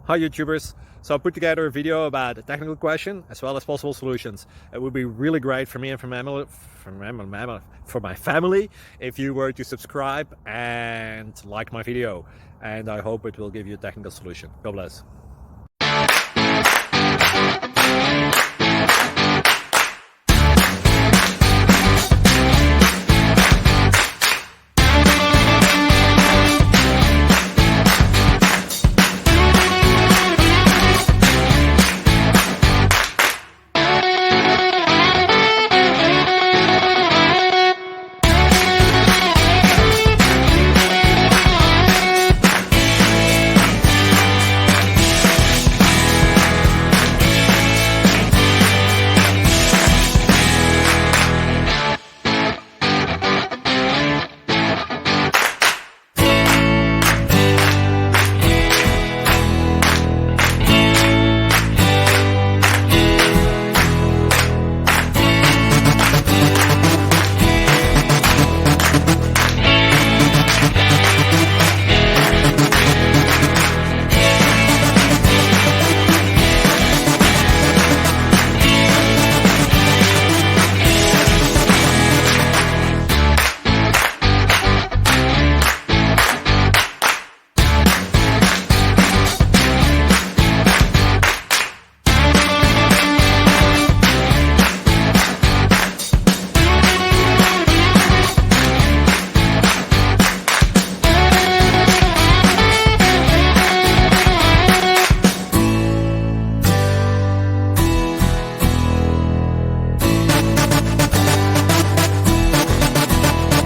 Hi YouTubers! So I put together a video about a technical question as well as possible solutions. It would be really great for me and for my family if you were to subscribe and like my video, and I hope it will give you a technical solution. God bless.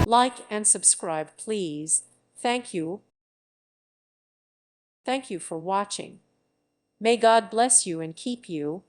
Like and subscribe, please. Thank you. Thank you for watching. May God bless you and keep you.